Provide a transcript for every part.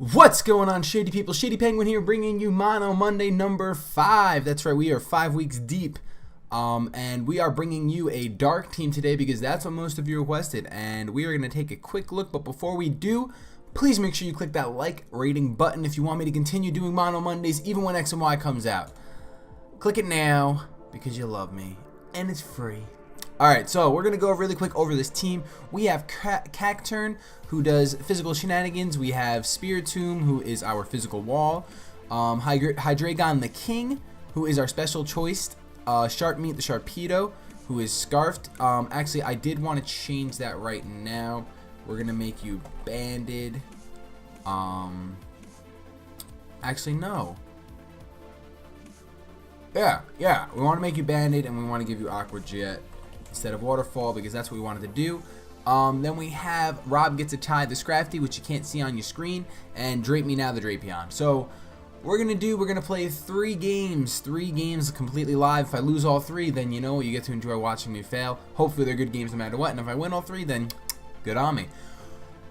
What's going on, Shady people? ShadyPenguinn here, bringing you Mono Monday number 5. That's right, we are 5 weeks deep. And we are bringing you a dark team today because that's what most of you requested. And we are going to take a quick look, but before we do, please make sure you click that like rating button if you want me to continue doing Mono Mondays even when X and Y comes out. Click it now because you love me, and it's free. Alright, so we're going to go really quick over this team. We have Cacturn, who does physical shenanigans. We have Spiritomb, who is our physical wall. Hydreigon the King, who is our special choice. Sharpmeat the Sharpedo, who is Scarfed. Actually, I did want to change that right now. We're going to make you Banded. Actually, no. Yeah, we want to make you Banded, and we want to give you Aqua Jet instead of Waterfall because that's what we wanted to do. Then we have Rob Gets a Tie the Scrafty, which you can't see on your screen, and Drape Me Now the Drapion. So we're gonna play 3 games completely live. If I lose all 3, then you know you get to enjoy watching me fail. Hopefully they're good games no matter what, and if I win all 3, then good on me.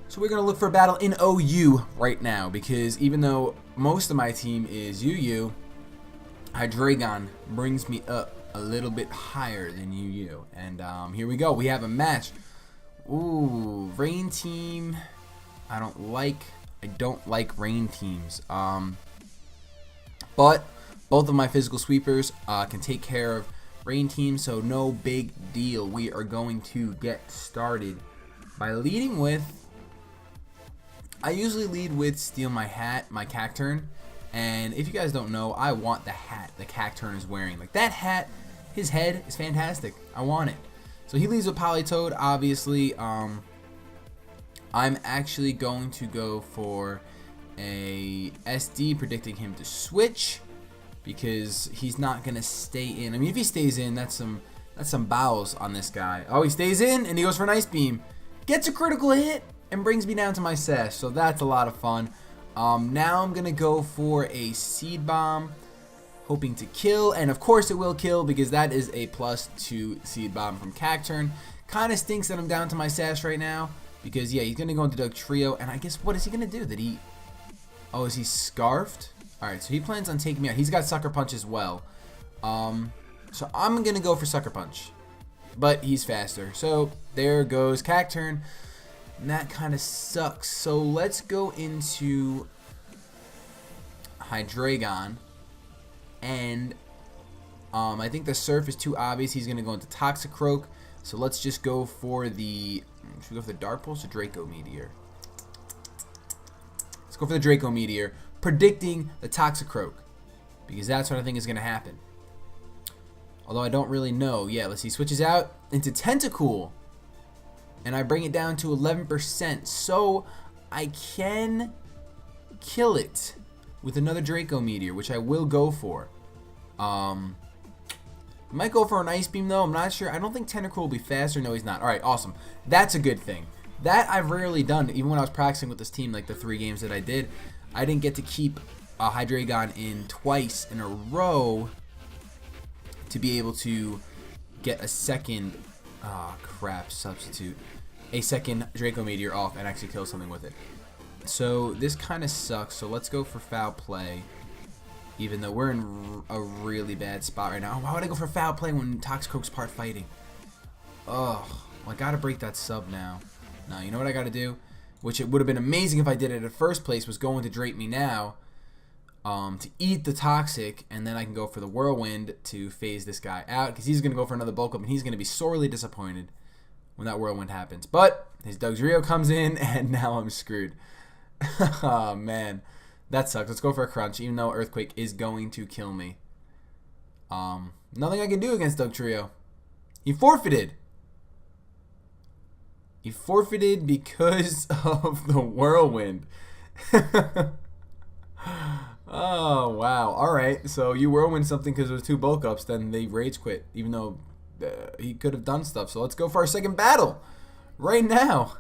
So we're gonna look for a battle in OU right now because even though most of my team is UU, Hydreigon brings me up a little bit higher than UU, and here we go. We have a match. Ooh, rain team. I don't like rain teams. But both of my physical sweepers can take care of rain teams, so no big deal. We are going to get started by leading with. I usually lead with Steal My Hat, my Cacturn. And if you guys don't know, I want the hat the Cacturn is wearing. Like that hat, his head is fantastic. I want it. So he leads with Politoed, obviously. I'm actually going to go for a SD, predicting him to switch because he's not gonna stay in. I mean, if he stays in, that's some bowels on this guy. Oh, he stays in and he goes for an Ice Beam, gets a critical hit, and brings me down to my sash. So that's a lot of fun. Now I'm gonna go for a Seed Bomb, hoping to kill, and of course it will kill because that is a +2 Seed Bomb from Cacturn. Kind of stinks that I'm down to my sash right now because yeah, he's gonna go into Dugtrio, and I guess what is he gonna do? Oh, is he Scarfed? Alright, so he plans on taking me out. He's got Sucker Punch as well. So I'm gonna go for Sucker Punch, but he's faster. So there goes Cacturn. And that kind of sucks. So let's go into Hydreigon. And I think the Surf is too obvious. He's going to go into Toxicroak. So let's just go for the... Should we go for the Dark Pulse or Draco Meteor? Let's go for the Draco Meteor, predicting the Toxicroak, because that's what I think is going to happen. Although I don't really know. Yeah, let's see. Switches out into Tentacool. And I bring it down to 11%, so I can kill it with another Draco Meteor, which I will go for. I might go for an Ice Beam though. I'm not sure. I don't think Tentacool will be faster. No, he's not. All right, awesome. That's a good thing. That I've rarely done. Even when I was practicing with this team, like the 3 games that I did, I didn't get to keep Hydreigon in twice in a row to be able to get a second. Substitute. A second Draco Meteor off and actually kill something with it. So this kind of sucks. So let's go for Foul Play. Even though we're in a really bad spot right now. Why would I go for Foul Play when Toxicroak's part fighting? Ugh. Well, I gotta break that sub now. Now, you know what I gotta do? Which it would have been amazing if I did it in the first place, was going to Drape Me Now. To eat the Toxic, and then I can go for the Whirlwind to phase this guy out, because he's going to go for another bulk up, and he's going to be sorely disappointed when that Whirlwind happens. But his Dugtrio comes in, and now I'm screwed. Oh, man. That sucks. Let's go for a Crunch, even though Earthquake is going to kill me. Nothing I can do against Dugtrio. He forfeited. He forfeited because of the Whirlwind. Oh, wow. Alright, so you Whirlwind something because it was 2 bulk ups, then they rage quit, even though he could have done stuff. So let's go for our second battle right now.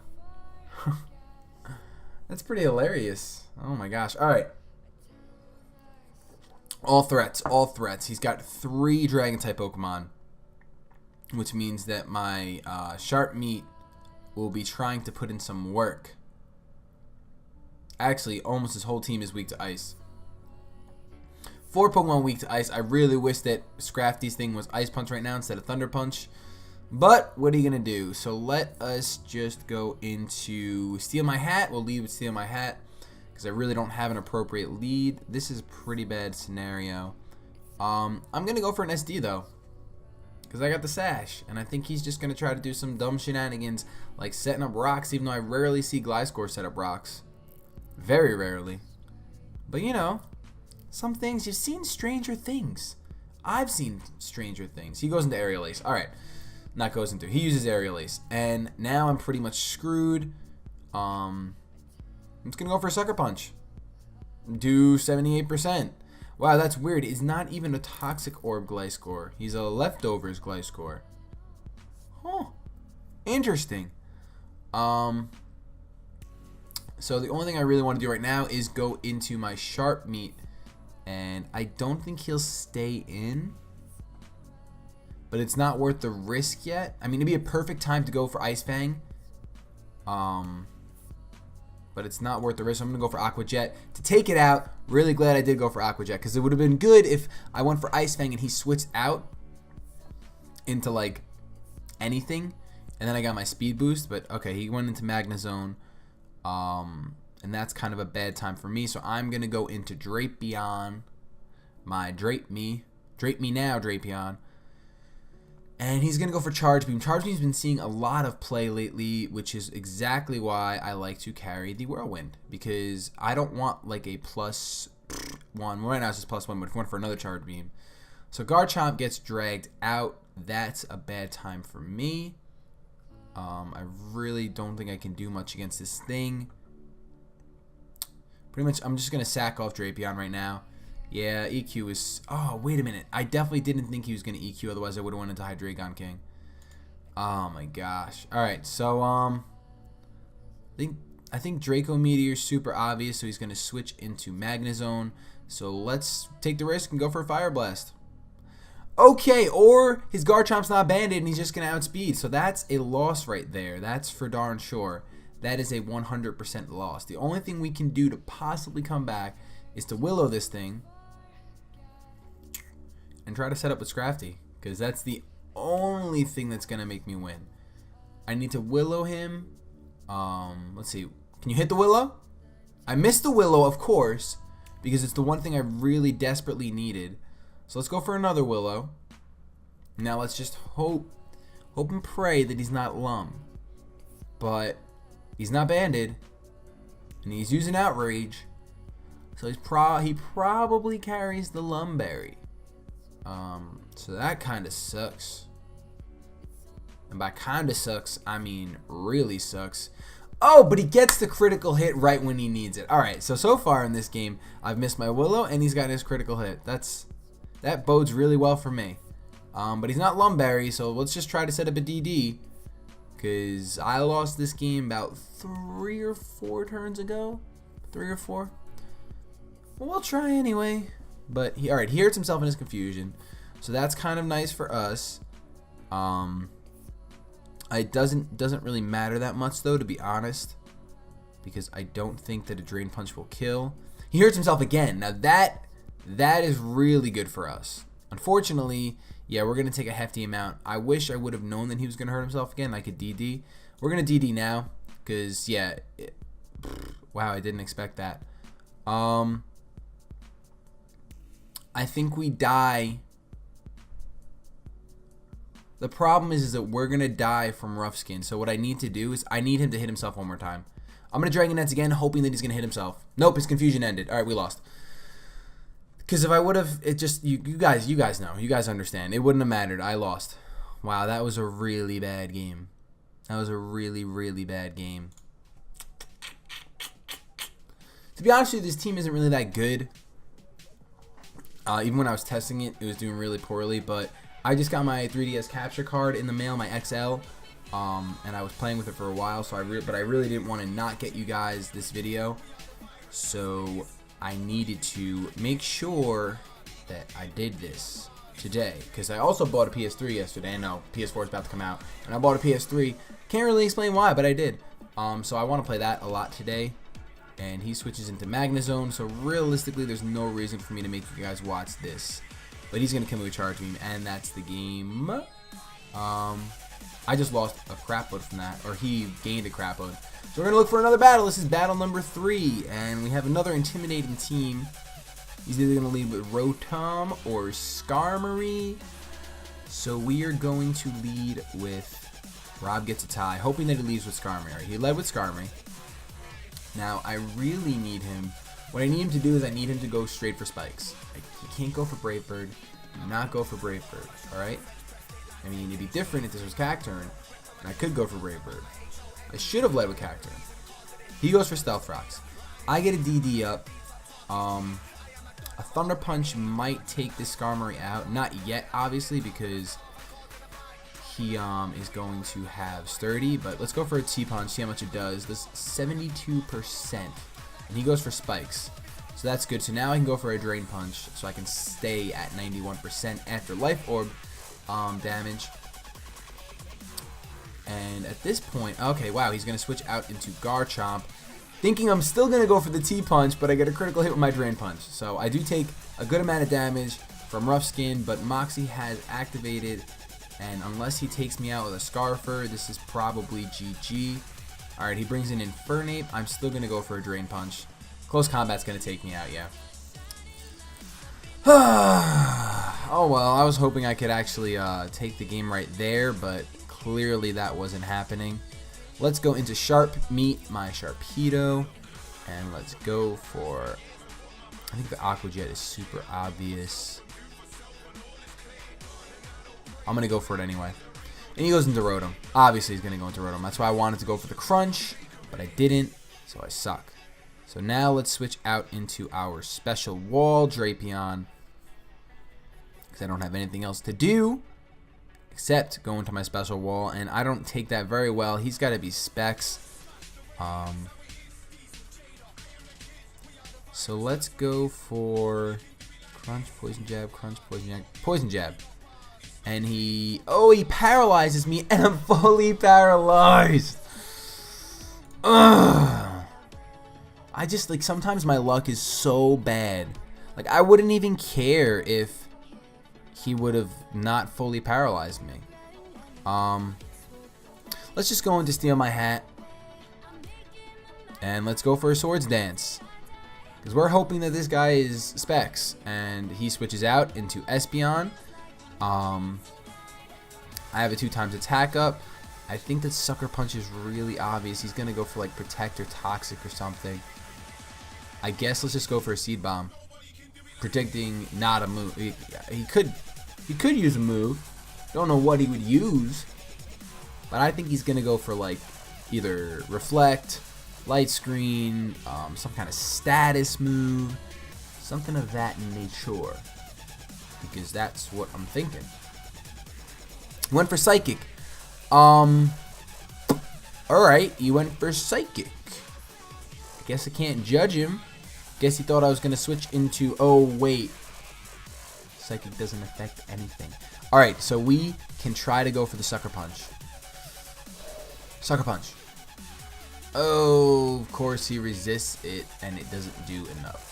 That's pretty hilarious. Oh my gosh. Alright. All threats. He's got 3 Dragon-type Pokemon, which means that my Sharpmeat will be trying to put in some work. Actually, almost his whole team is weak to ice. 4 Pokemon weak to ice. I really wish that Scrafty's thing was Ice Punch right now instead of Thunder Punch. But what are you going to do? So let us just go into Steal My Hat. We'll lead with Steal My Hat because I really don't have an appropriate lead. This is a pretty bad scenario. I'm going to go for an SD though because I got the Sash. And I think he's just going to try to do some dumb shenanigans like setting up rocks, even though I rarely see Gliscor set up rocks. Very rarely. But you know, some things, you've seen stranger things. I've seen stranger things. He goes into Aerial Ace. Alright. Not goes into. He uses Aerial Ace. And now I'm pretty much screwed. I'm just going to go for a Sucker Punch. Do 78%. Wow, that's weird. He's not even a Toxic Orb Gliscor. He's a Leftovers Gliscor. Huh. Interesting. So the only thing I really want to do right now is go into my Sharp Meat. And I don't think he'll stay in. But it's not worth the risk yet. I mean, it'd be a perfect time to go for Ice Fang. But it's not worth the risk. I'm going to go for Aqua Jet to take it out. Really glad I did go for Aqua Jet because it would have been good if I went for Ice Fang and he switched out into like anything. And then I got my speed boost. But okay, he went into Magnezone. And that's kind of a bad time for me. So I'm going to go into Drapion. My Drape Me now, Drapion. And he's going to go for Charge Beam. Charge Beam's been seeing a lot of play lately, which is exactly why I like to carry the Whirlwind. Because I don't want like a +1. Right now it's just +1, but if I went for another Charge Beam. So Garchomp gets dragged out. That's a bad time for me. I really don't think I can do much against this thing. Pretty much, I'm just going to sack off Drapion right now. Yeah, EQ is... Oh, wait a minute. I definitely didn't think he was going to EQ, otherwise I would have went into Hydreigon King. Oh my gosh. Alright, so, I think Draco Meteor is super obvious, so he's going to switch into Magnezone. So let's take the risk and go for a Fire Blast. Okay, or his Garchomp's not banded and he's just going to outspeed. So that's a loss right there. That's for darn sure. That is a 100% loss. The only thing we can do to possibly come back is to Willow this thing and try to set up with Scrafty, because that's the only thing that's going to make me win. I need to Willow him. Let's see. Can you hit the Willow? I missed the Willow, of course, because it's the one thing I really desperately needed. So let's go for another Willow. Now let's just hope and pray that he's not Lum. But he's not banded, and he's using Outrage, so he probably carries the Lumberry. So that kind of sucks. And by kind of sucks, I mean really sucks. Oh, but he gets the critical hit right when he needs it. All right, so far in this game, I've missed my Willow, and he's got his critical hit. That bodes really well for me. But he's not Lumberry, so let's just try to set up a DD. Because I lost this game about 3 or 4 turns ago. 3 or 4. Well, we'll try anyway. But alright, he hurts himself in his confusion. So that's kind of nice for us. It doesn't really matter that much though, to be honest. Because I don't think that a Drain Punch will kill. He hurts himself again. Now that is really good for us. Unfortunately, yeah, we're going to take a hefty amount. I wish I would have known that he was going to hurt himself again. I could DD. We're going to DD now. Because, yeah. Wow, I didn't expect that. I think we die. The problem is that we're going to die from Rough Skin. So what I need to do is I need him to hit himself one more time. I'm going to Dragon Dance again, hoping that he's going to hit himself. Nope, his confusion ended. All right, we lost. Because if I would have, it just, you guys know. You guys understand. It wouldn't have mattered. I lost. Wow, that was a really bad game. That was a really, really bad game. To be honest with you, this team isn't really that good. Even when I was testing it, it was doing really poorly. But I just got my 3DS capture card in the mail, my XL. And I was playing with it for a while. But I really didn't want to not get you guys this video. So I needed to make sure that I did this today, because I also bought a PS3 yesterday. I know PS4 is about to come out, and I bought a PS3. Can't really explain why, but I did. So I want to play that a lot today. and he switches into Magnezone. So realistically, there's no reason for me to make you guys watch this. But he's going to kill me with Charge Beam, and that's the game. I just lost a crap load from that, or he gained a crap load. So we're going to look for another battle. This is battle number 3, and we have another intimidating team. He's either going to lead with Rotom or Skarmory. So we are going to lead with... Rob gets a tie, hoping that he leaves with Skarmory. Right, he led with Skarmory. Now, I really need him. What I need him to do is I need him to go straight for Spikes. He can't go for Brave Bird. Do not go for Brave Bird, alright? I mean, it'd be different if this was Cacturne, and I could go for Brave Bird. I should have led with Cacturne. He goes for Stealth Rocks. I get a DD up. A Thunder Punch might take this Skarmory out. Not yet, obviously, because he is going to have Sturdy. But let's go for a T-Punch, see how much it does. This 72%. And he goes for Spikes. So that's good. So now I can go for a Drain Punch, so I can stay at 91% after Life Orb damage. And at this point, okay, wow, he's going to switch out into Garchomp. Thinking I'm still going to go for the T-Punch, but I get a critical hit with my Drain Punch. So I do take a good amount of damage from Rough Skin, but Moxie has activated. And unless he takes me out with a Scarfer, this is probably GG. Alright, he brings in Infernape. I'm still going to go for a Drain Punch. Close Combat's going to take me out, yeah. Oh well, I was hoping I could actually take the game right there, but clearly that wasn't happening. Let's go into Sharp Meet my Sharpedo, and let's go for... I think the Aqua Jet is super obvious. I'm going to go for it anyway. And he goes into Rotom. Obviously he's going to go into Rotom. That's why I wanted to go for the Crunch, but I didn't, so I suck. So now let's switch out into our Special Wall Drapion, because I don't have anything else to do except go into my Special Wall, and I don't take that very well. He's got to be Specs. So let's go for Crunch, Poison Jab, Crunch, Poison Jab, Poison Jab. And he paralyzes me, and I'm fully paralyzed. Ugh. I just, like, sometimes my luck is so bad. Like, I wouldn't even care if he would have not fully paralyzed me. Let's just go into Steal My Hat. And let's go for a Swords Dance. Because we're hoping that this guy is Specs. And he switches out into Espeon. I have a 2x attack up. I think that Sucker Punch is really obvious. He's going to go for like Protect or Toxic or something. I guess let's just go for a Seed Bomb. Predicting not a move. He could use a move. Don't know what he would use. But I think he's going to go for like either Reflect, Light Screen, some kind of status move. Something of that nature. Because that's what I'm thinking. He went for Psychic. Alright, he went for Psychic. I guess I can't judge him. Guess he thought I was going to switch into... Oh, wait. Psychic doesn't affect anything. Alright, so we can try to go for the Sucker Punch. Sucker Punch. Oh, of course he resists it, and it doesn't do enough.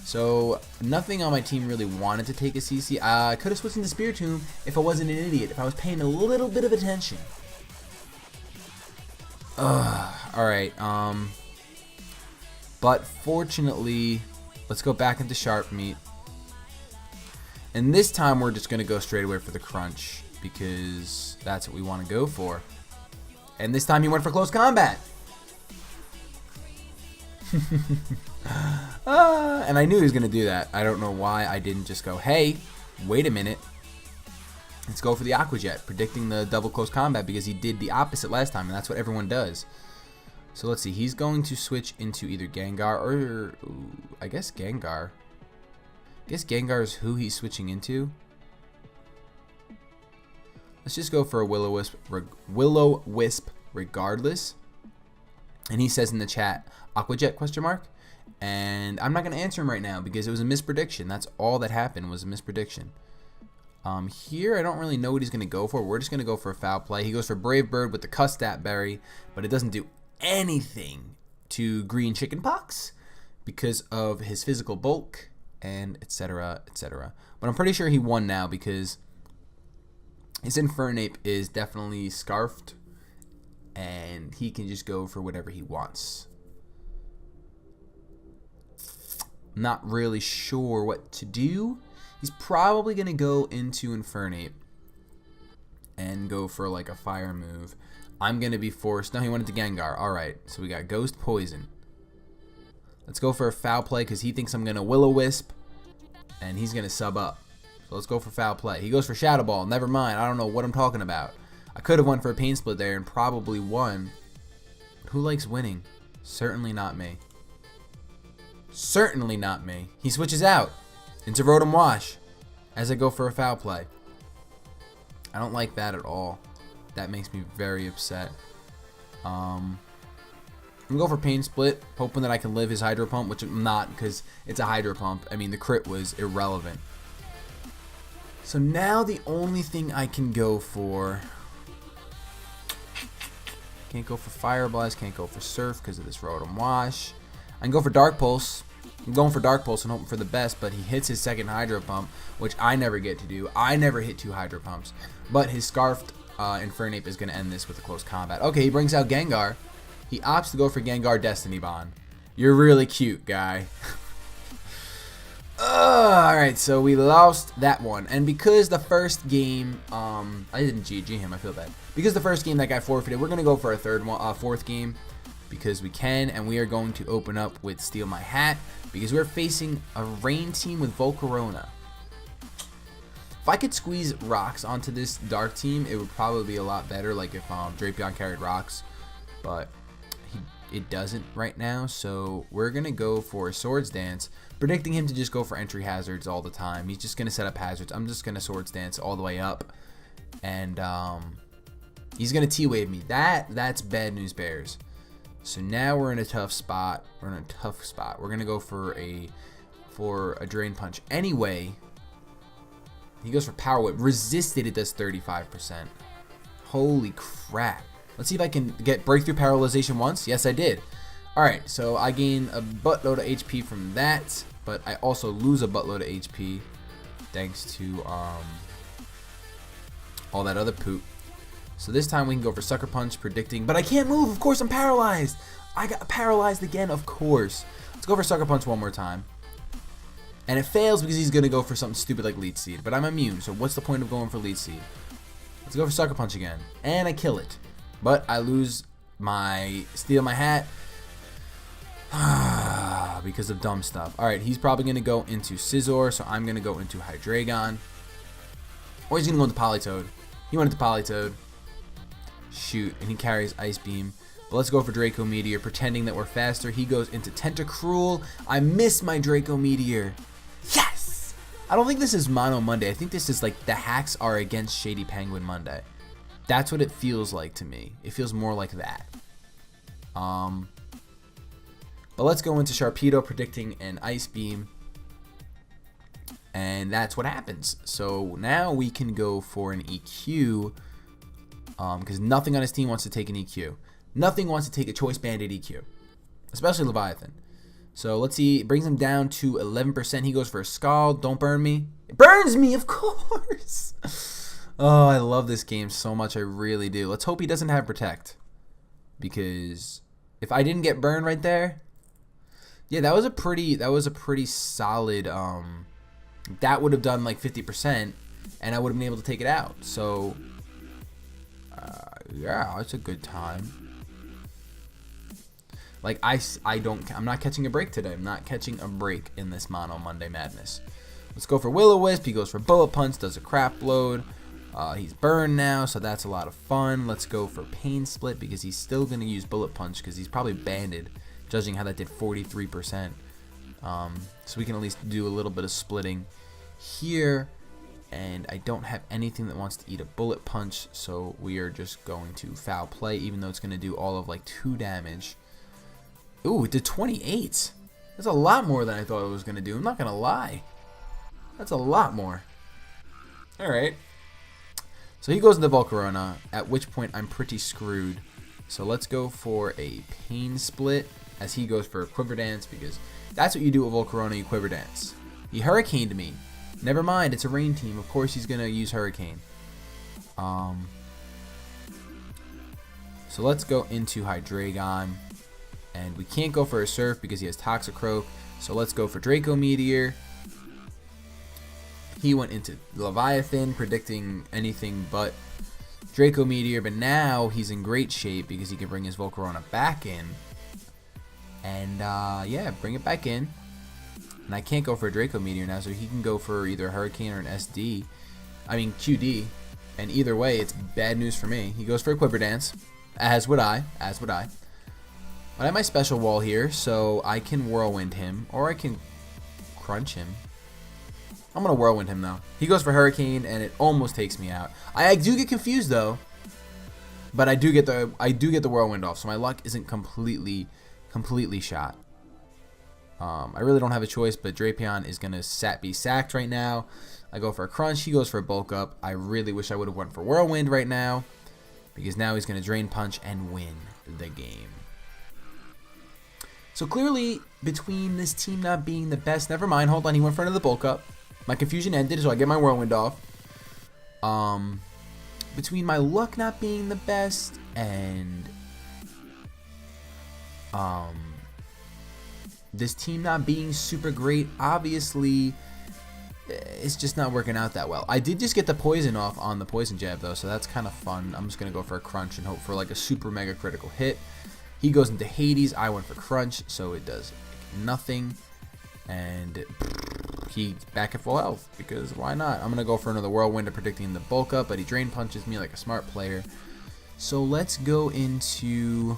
So, nothing on my team really wanted to take a CC. I could have switched into Spiritomb if I wasn't an idiot, if I was paying a little bit of attention. Alright, but fortunately, let's go back into Sharp Meat. And this time we're just going to go straight away for the Crunch, because that's what we want to go for. And this time he went for Close Combat. And I knew he was going to do that. I don't know why I didn't just go, hey, wait a minute. Let's go for the Aqua Jet, predicting the double Close Combat, because he did the opposite last time, and that's what everyone does. So let's see. He's going to switch into either Gengar or... Ooh, I guess Gengar. I guess Gengar is who he's switching into. Let's just go for a Will-O-Wisp regardless. And he says in the chat, Aqua Jet question mark? And I'm not going to answer him right now because it was a misprediction. That's all that happened, was a misprediction. Here I don't really know what he's going to go for. We're just going to go for a Foul Play. He goes for Brave Bird with the Custat Berry, but it doesn't do anything to green chickenpox because of his physical bulk and etc. etc. But I'm pretty sure he won now because his Infernape is definitely scarfed and he can just go for whatever he wants. Not really sure what to do. He's probably going to go into Infernape and go for like a fire move. I'm going to be forced. No, he wanted to Gengar. Alright, so we got Ghost Poison. Let's go for a foul play because he thinks I'm going to Will-O-Wisp and he's going to sub up. So let's go for foul play. He goes for Shadow Ball. Never mind. I don't know what I'm talking about. I could have won for a Pain Split there and probably won. But who likes winning? Certainly not me. Certainly not me. He switches out into Rotom Wash as I go for a foul play. I don't like that at all. That makes me very upset. I'm going to go for Pain Split, hoping that I can live his Hydro Pump, which I'm not because it's a Hydro Pump. I mean, the crit was irrelevant. So now the only thing I can go for... Can't go for Fire Blast, can't go for Surf because of this Rotom Wash. I can go for Dark Pulse. I'm going for Dark Pulse and hoping for the best, but he hits his second Hydro Pump, which I never get to do. I never hit 2 Hydro Pumps. But his Scarfed Infernape is going to end this with a close combat. Okay, he brings out Gengar. He opts to go for Gengar Destiny Bond. You're really cute, guy. Alright, so we lost that one. And because the first game, I didn't GG him, I feel bad. Because the first game that guy forfeited, we're going to go for a fourth game. Because we can, and we are going to open up with Steal My Hat. Because we're facing a rain team with Volcarona. If I could squeeze rocks onto this dark team, it would probably be a lot better. Like if Drapion carried rocks. But it doesn't right now. So we're going to go for a Swords Dance. Predicting him to just go for entry hazards all the time. He's just going to set up hazards. I'm just going to Swords Dance all the way up. And he's going to T-Wave me. That's bad news bears. So now we're in a tough spot. We're going to go for a Drain Punch. Anyway, he goes for Power Whip. Resisted, it does 35%. Holy crap. Let's see if I can get Breakthrough Paralyzation once. Yes, I did. Alright, so I gain a buttload of HP from that, but I also lose a buttload of HP thanks to all that other poop. So this time we can go for Sucker Punch, predicting, but I can't move. Of course, I'm paralyzed. I got paralyzed again, of course. Let's go for Sucker Punch one more time. And it fails because he's going to go for something stupid like Leech Seed, but I'm immune, so what's the point of going for Leech Seed? Let's go for Sucker Punch again, and I kill it. But I lose my Steal My Hat. Because of dumb stuff. Alright, he's probably going to go into Scizor, so I'm going to go into Hydreigon. Or he's going to go into Politoed. He went into Politoed. Shoot, and he carries Ice Beam. But let's go for Draco Meteor, pretending that we're faster. He goes into Tentacruel. I miss my Draco Meteor. Yes! I don't think this is Mono Monday. I think this is like the hacks are against ShadyPenguinn Monday. That's what it feels like to me. It feels more like that. But let's go into Sharpedo, predicting an Ice Beam. And that's what happens. So now we can go for an EQ. Because nothing on his team wants to take an EQ. Nothing wants to take a Choice Banded EQ. Especially Leviathan. So let's see. It brings him down to 11%. He goes for a Scald. Don't burn me. It burns me, of course. Oh, I love this game so much. I really do. Let's hope he doesn't have Protect. Because if I didn't get burned right there... Yeah, that was a pretty solid, that would have done like 50%, and I would have been able to take it out. So, yeah, it's a good time. Like, I'm not catching a break today. I'm not catching a break in this Mono Monday madness. Let's go for Will-O-Wisp. He goes for Bullet Punch, does a crap load. He's burned now, so that's a lot of fun. Let's go for Pain Split because he's still going to use Bullet Punch because he's probably banded. Judging how that did 43%. So we can at least do a little bit of splitting here. And I don't have anything that wants to eat a Bullet Punch. So we are just going to Foul Play. Even though it's going to do all of like 2 damage. Ooh, it did 28. That's a lot more than I thought it was going to do. I'm not going to lie. That's a lot more. Alright. So he goes into Volcarona. At which point I'm pretty screwed. So let's go for a Pain Split. as he goes for a Quiver Dance, because that's what you do with Volcarona, you Quiver Dance. He Hurricaned me. Never mind, it's a rain team. Of course he's going to use Hurricane. So let's go into Hydreigon. And we can't go for a Surf because he has Toxicroak. So let's go for Draco Meteor. He went into Leviathan, predicting anything but Draco Meteor. But now he's in great shape because he can bring his Volcarona back in. And yeah, bring it back in. And I can't go for a Draco Meteor now, so he can go for either a Hurricane or an QD. And either way, it's bad news for me. He goes for a Quiver Dance, as would I. But I have my special wall here, so I can Whirlwind him, or I can Crunch him. I'm gonna Whirlwind him though. He goes for Hurricane, and it almost takes me out. I do get confused though, but I do get the Whirlwind off, so my luck isn't completely shot. I really don't have a choice, but Drapion is gonna be sacked right now. I go for a Crunch. He goes for a Bulk Up. I really wish I would have went for Whirlwind right now, because now he's gonna Drain Punch and win the game. So clearly, between this team not being the best, never mind, hold on, he went for another Bulk Up. My confusion ended, so I get my Whirlwind off. Between my luck not being the best and this team not being super great, obviously, it's just not working out that well. I did just get the poison off on the Poison Jab, though, so that's kind of fun. I'm just going to go for a Crunch and hope for like a super mega critical hit. He goes into Hades. I went for Crunch, so it does nothing. And he's back at full health, because why not? I'm going to go for another Whirlwind, predicting the Bulk Up, but he Drain Punches me like a smart player. So let's go into...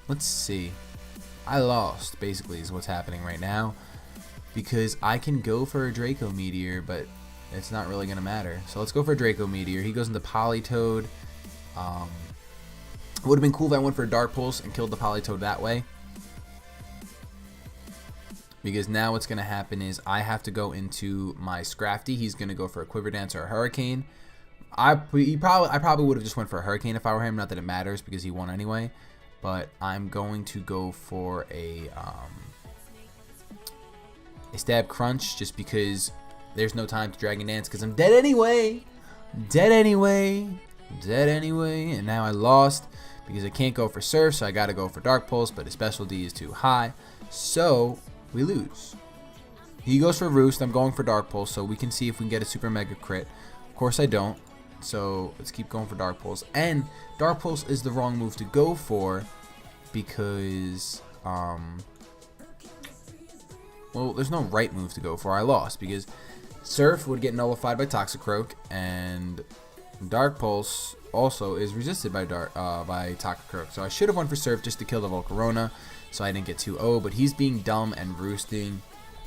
Let's see. I lost, basically, is what's happening right now, because I can go for a Draco Meteor, but it's not really going to matter. So let's go for a Draco Meteor. He goes into Politoed. It would have been cool if I went for a Dark Pulse and killed the Politoed that way, because now what's going to happen is I have to go into my Scrafty. He's going to go for a Quiver Dance or a Hurricane. I probably would have just went for a Hurricane if I were him. Not that it matters, because he won anyway. But I'm going to go for a Stab Crunch, just because there's no time to Dragon Dance, because I'm dead anyway. And now I lost because I can't go for Surf, so I got to go for Dark Pulse, but his Special D is too high, so we lose. He goes for Roost. I'm going for Dark Pulse, so we can see if we can get a super mega crit. Of course I don't, so let's keep going for Dark Pulse. And Dark Pulse is the wrong move to go for, because well, there's no right move to go for. I lost because Surf would get nullified by Toxicroak, and Dark Pulse also is resisted by Toxicroak. So I should have went for Surf just to kill the Volcarona, so I didn't get 2-0, but he's being dumb and roosting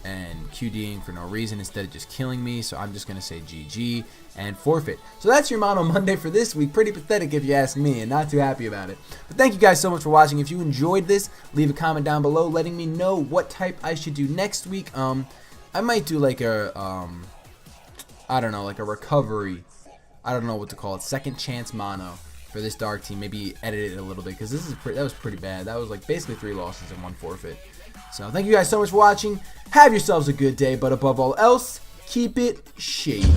and QDing for no reason instead of just killing me, so I'm just going to say GG and forfeit. So that's your Mono Monday for this week. Pretty pathetic if you ask me, and not too happy about it. But thank you guys so much for watching. If you enjoyed this, leave a comment down below letting me know what type I should do next week. I might do like a, I don't know, like a recovery, I don't know what to call it, second chance mono for this Dark team. Maybe edit it a little bit, because that was pretty bad. That was like basically 3 losses and 1 forfeit. So thank you guys so much for watching. Have yourselves a good day, but above all else, keep it shady.